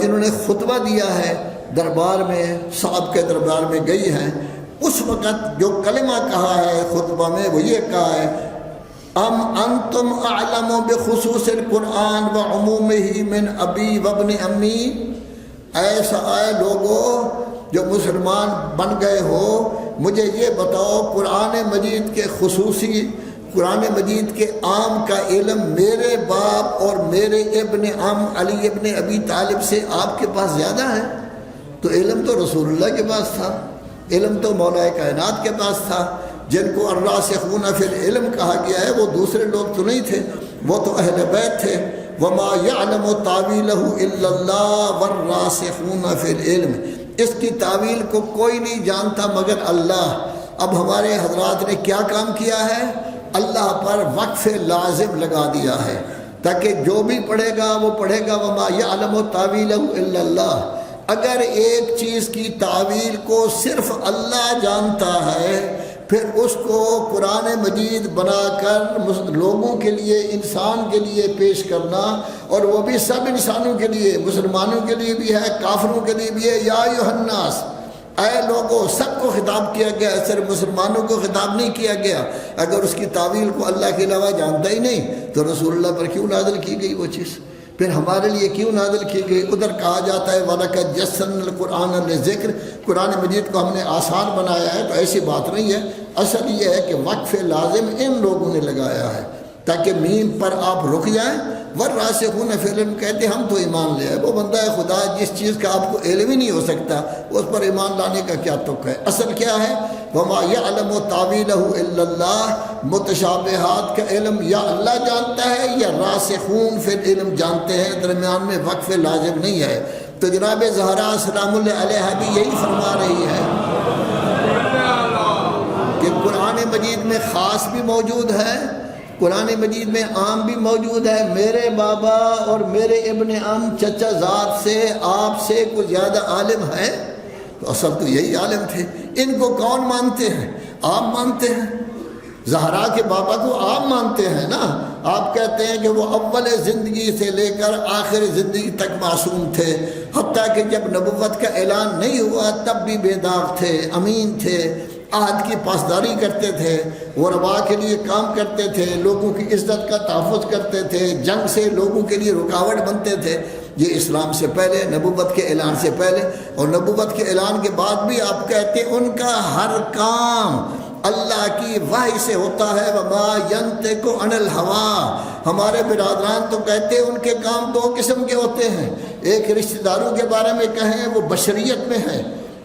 انہوں نے خطبہ دیا ہے دربار میں، صاحب کے دربار میں گئی ہیں، اس وقت جو کلمہ کہا ہے خطبہ میں وہ یہ کہا ہے ام انتم اعلم بخصوص القرآن وعمومہ من ابی وابن امی، ایسا اے لوگو جو مسلمان بن گئے ہو، مجھے یہ بتاؤ قرآن مجید کے خصوصی، قرآن مجید کے عام کا علم میرے باپ اور میرے ابن عم علی ابن ابی طالب سے آپ کے پاس زیادہ ہے؟ تو علم تو رسول اللہ کے پاس تھا، علم تو مولا کائنات کے پاس تھا، جن کو الراسخون فی العلم کہا گیا ہے وہ دوسرے لوگ تو نہیں تھے، وہ تو اہل بیت تھے۔ وما یعلم تاویلہ الا اللہ والراسخون فی العلم، اس کی تعویل کو کوئی نہیں جانتا مگر اللہ۔ اب ہمارے حضرات نے کیا کام کیا ہے؟ اللہ پر وقف لازم لگا دیا ہے تاکہ جو بھی پڑھے گا وہ پڑھے گا وما یعلم تاویلہ الا اللہ۔ اگر ایک چیز کی تعویل کو صرف اللہ جانتا ہے، پھر اس کو قرآن مجید بنا کر لوگوں کے لیے، انسان کے لیے پیش کرنا، اور وہ بھی سب انسانوں کے لیے، مسلمانوں کے لیے بھی ہے، کافروں کے لیے بھی ہے، یا ایھا الناس، اے لوگوں، سب کو خطاب کیا گیا، صرف مسلمانوں کو خطاب نہیں کیا گیا۔ اگر اس کی تعویل کو اللہ کے علاوہ جانتا ہی نہیں تو رسول اللہ پر کیوں نازل کی گئی وہ چیز؟ پھر ہمارے لیے کیوں نازل کی گئی؟ ادھر کہا جاتا ہے وَلَقَدْ يَسَّرْنَا الْقُرْآنَ لِلذِّكْرِ، قرآن مجید کو ہم نے آسان بنایا ہے، تو ایسی بات نہیں ہے۔ اصل یہ ہے کہ وقف لازم ان لوگوں نے لگایا ہے تاکہ میم پر آپ رک جائیں۔ وَالرَّاسِخُونَ فِي الْعِلْمِ کہتے ہم تو ایمان لے آئے، وہ بندہ ہے خدا جس چیز کا آپ کو علم ہی نہیں ہو سکتا اس پر ایمان لانے کا کیا تک ہے؟ اصل کیا ہے؟ وَمَا يَعْلَمُ تَعْوِيلَهُ إِلَّا اللَّهُ، متشابہات کا علم یا اللہ جانتا ہے یا راسخون فی العلم جانتے ہیں، درمیان میں وقف لازم نہیں ہے۔ تو جناب زہرا سلام اللہ علیہا بھی یہی فرما رہی ہے کہ قرآن مجید میں خاص بھی موجود ہے، قرآن مجید میں عام بھی موجود ہے۔ میرے بابا اور میرے ابن عم چچا ذات سے آپ سے کوئی زیادہ عالم ہے؟ تو اصل تو یہی عالم تھے۔ ان کو کون مانتے ہیں؟ آپ مانتے ہیں۔ زہرا کے بابا کو آپ مانتے ہیں نا، آپ کہتے ہیں کہ وہ اول زندگی سے لے کر آخر زندگی تک معصوم تھے، حتیٰ کہ جب نبوت کا اعلان نہیں ہوا تب بھی بے داغ تھے، امین تھے، عہد کی پاسداری کرتے تھے، غرباء کے لیے کام کرتے تھے، لوگوں کی عزت کا تحفظ کرتے تھے، جنگ سے لوگوں کے لیے رکاوٹ بنتے تھے۔ یہ اسلام سے پہلے، نبوت کے اعلان سے پہلے، اور نبوت کے اعلان کے بعد بھی آپ کہتے ہیں ان کا ہر کام اللہ کی وحی سے ہوتا ہے۔ وما ینطق عن الہویٰ، ہمارے برادران تو کہتے ہیں ان کے کام دو قسم کے ہوتے ہیں، ایک رشتہ داروں کے بارے میں کہیں وہ بشریت میں ہے،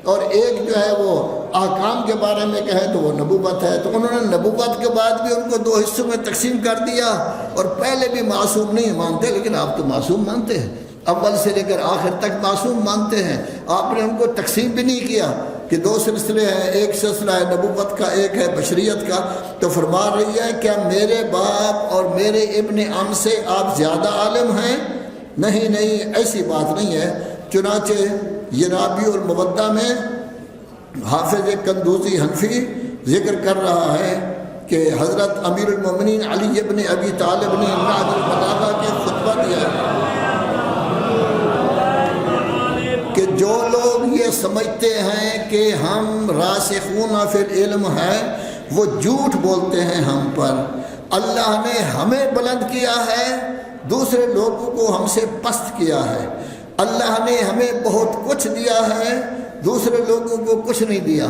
اور ایک جو ہے وہ احکام کے بارے میں کہے تو وہ نبوت ہے۔ تو انہوں نے نبوت کے بعد بھی ان کو دو حصوں میں تقسیم کر دیا، اور پہلے بھی معصوم نہیں مانتے، لیکن آپ تو معصوم مانتے ہیں، اول سے لے کر آخر تک معصوم مانتے ہیں۔ آپ نے ان کو تقسیم بھی نہیں کیا کہ دو سلسلے ہیں، ایک سلسلہ ہے نبوت کا، ایک ہے بشریت کا۔ تو فرما رہی ہے کیا میرے باپ اور میرے ابن عم سے آپ زیادہ عالم ہیں؟ نہیں نہیں، ایسی بات نہیں ہے۔ چنانچہ ینابی المودہ میں حافظ قندوزی حنفی ذکر کر رہا ہے کہ حضرت امیر المومنین علی ابن ابی طالب نے نہج البلاغہ کے خطبہ دیا کہ جو لوگ یہ سمجھتے ہیں کہ ہم راسخون فی العلم ہیں وہ جھوٹ بولتے ہیں ہم پر۔ اللہ نے ہمیں بلند کیا ہے، دوسرے لوگوں کو ہم سے پست کیا ہے۔ اللہ نے ہمیں بہت کچھ دیا ہے، دوسرے لوگوں کو کچھ نہیں دیا۔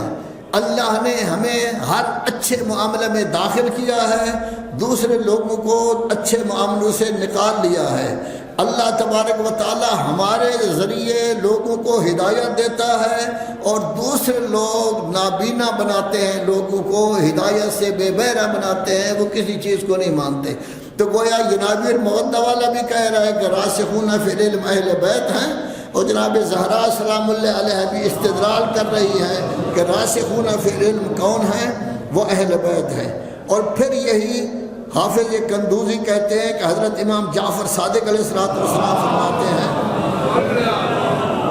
اللہ نے ہمیں ہر اچھے معاملے میں داخل کیا ہے، دوسرے لوگوں کو اچھے معاملوں سے نکال لیا ہے۔ اللہ تبارک و تعالی ہمارے ذریعے لوگوں کو ہدایت دیتا ہے، اور دوسرے لوگ نابینا بناتے ہیں، لوگوں کو ہدایت سے بے بہرہ بناتے ہیں، وہ کسی چیز کو نہیں مانتے۔ تو گویا ینابی المودہ والا بھی کہہ رہا ہے کہ راسخون فی العلم اہل بیت ہیں، اور جناب زہرا سلام اللہ علیہ بھی استدلال کر رہی ہے کہ راسخون فی العلم کون ہیں؟ وہ اہل بیت ہیں۔ اور پھر یہی حافظ قندوزی کہتے ہیں کہ حضرت امام جعفر صادق علیہ السلام فرماتے ہیں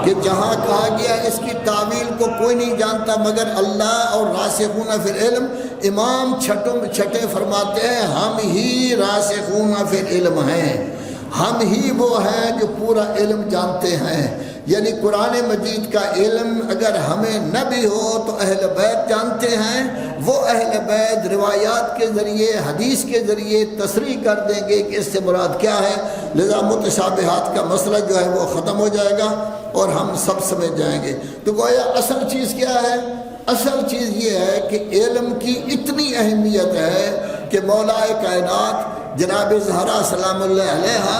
کہ جہاں کہا گیا اس کی تعویل کو کوئی نہیں جانتا مگر اللہ اور راسخون فی العلم، امام چھٹے فرماتے ہیں ہم ہی راسخون فی العلم ہیں، ہم ہی وہ ہیں جو پورا علم جانتے ہیں۔ یعنی قرآن مجید کا علم اگر ہمیں نہ بھی ہو تو اہل بیت جانتے ہیں، وہ اہل بیت روایات کے ذریعے حدیث کے ذریعے تصریح کر دیں گے کہ اس سے مراد کیا ہے، لذا متشابہات کا مسئلہ جو ہے وہ ختم ہو جائے گا اور ہم سب سمجھ جائیں گے۔ تو گویا اصل چیز کیا ہے؟ اصل چیز یہ ہے کہ علم کی اتنی اہمیت ہے کہ مولا کائنات جناب زہرا سلام اللہ علیہا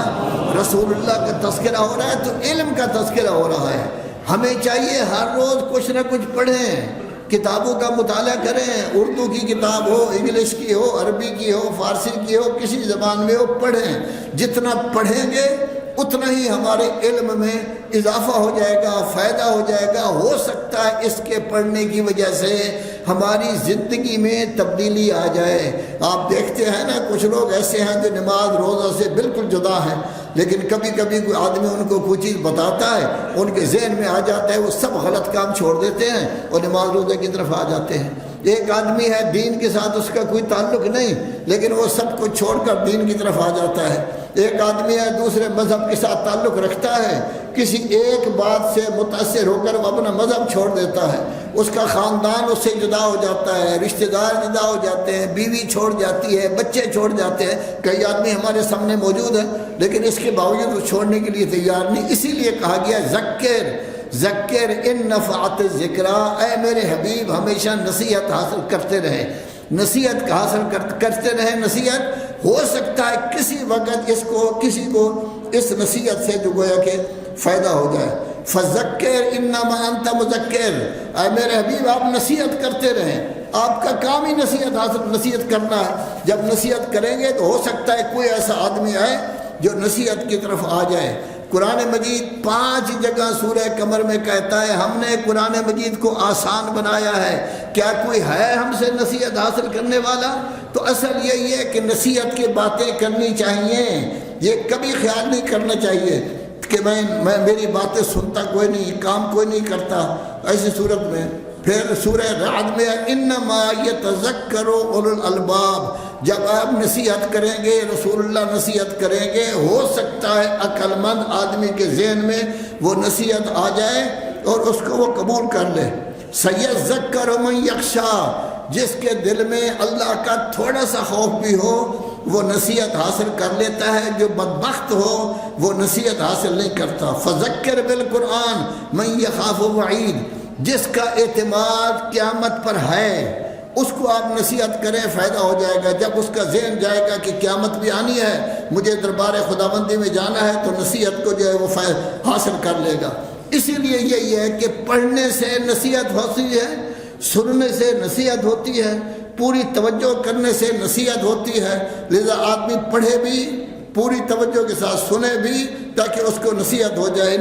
رسول اللہ کا تذکرہ ہو رہا ہے تو علم کا تذکرہ ہو رہا ہے۔ ہمیں چاہیے ہر روز کچھ نہ کچھ پڑھیں، کتابوں کا مطالعہ کریں، اردو کی کتاب ہو، انگلش کی ہو، عربی کی ہو، فارسی کی ہو، کسی زبان میں ہو، پڑھیں۔ جتنا پڑھیں گے اتنا ہی ہمارے علم میں اضافہ ہو جائے گا، فائدہ ہو جائے گا۔ ہو سکتا ہے اس کے پڑھنے کی وجہ سے ہماری زندگی میں تبدیلی آ جائے۔ آپ دیکھتے ہیں نا کچھ لوگ ایسے ہیں جو نماز روزہ سے بالکل جدا ہیں، لیکن کبھی کبھی کوئی آدمی ان کو کوئی چیز بتاتا ہے، ان کے ذہن میں آ جاتا ہے، وہ سب غلط کام چھوڑ دیتے ہیں اور نماز روزہ کی طرف آ جاتے ہیں۔ ایک آدمی ہے دین کے ساتھ اس کا کوئی تعلق نہیں، لیکن وہ سب کو چھوڑ کر دین کی طرف آ جاتا ہے۔ ایک آدمی ہے دوسرے مذہب کے ساتھ تعلق رکھتا ہے، کسی ایک بات سے متاثر ہو کر وہ اپنا مذہب چھوڑ دیتا ہے، اس کا خاندان اس سے جدا ہو جاتا ہے، رشتہ دار جدا ہو جاتے ہیں، بیوی چھوڑ جاتی ہے، بچے چھوڑ جاتے ہیں۔ کئی آدمی ہمارے سامنے موجود ہیں لیکن اس کے باوجود وہ چھوڑنے کے لیے تیار نہیں۔ اسی لیے کہا گیا ذکر ان نفعت ذکرہ، اے میرے حبیب ہمیشہ نصیحت حاصل کرتے رہے، نصیحت حاصل کرتے رہے۔ نصیحت ہو سکتا ہے کسی وقت کسی کو اس نصیحت سے جو گویا کہ فائدہ ہو جائے۔ فذکر انما انت مذکر، اے میرے حبیب آپ نصیحت کرتے رہیں، آپ کا کام ہی نصیحت کرنا ہے۔ جب نصیحت کریں گے تو ہو سکتا ہے کوئی ایسا آدمی آئے جو نصیحت کی طرف آ جائے۔ قرآن مجید 5 جگہ سورہ قمر میں کہتا ہے ہم نے قرآن مجید کو آسان بنایا ہے، کیا کوئی ہے ہم سے نصیحت حاصل کرنے والا؟ تو اصل یہی ہے کہ نصیحت کی باتیں کرنی چاہیے، یہ کبھی خیال نہیں کرنا چاہیے کہ میں میری باتیں سنتا کوئی نہیں، کام کوئی نہیں کرتا۔ ایسی صورت میں پھر سورہ رعد میں انما یتذکر اولو الالباب، جب آپ نصیحت کریں گے، رسول اللہ نصیحت کریں گے، ہو سکتا ہے عقل مند آدمی کے ذہن میں وہ نصیحت آ جائے اور اس کو وہ قبول کر لے۔ سیذکر من یخشی، جس کے دل میں اللہ کا تھوڑا سا خوف بھی ہو وہ نصیحت حاصل کر لیتا ہے، جو بدبخت ہو وہ نصیحت حاصل نہیں کرتا۔ فذکر بالقرآن من یخاف وعید، جس کا اعتماد قیامت پر ہے اس کو آپ نصیحت کریں، فائدہ ہو جائے گا۔ جب اس کا ذہن جائے گا کہ قیامت بھی آنی ہے، مجھے دربار خداوندی میں جانا ہے، تو نصیحت کو جو ہے وہ حاصل کر لے گا۔ اسی لیے یہی ہے کہ پڑھنے سے نصیحت ہوتی ہے، سننے سے نصیحت ہوتی ہے، پوری توجہ کرنے سے نصیحت ہوتی ہے۔ لذا آدمی پڑھے بھی، پوری توجہ کے ساتھ سنے بھی، تاکہ اس کو نصیحت ہو جائے۔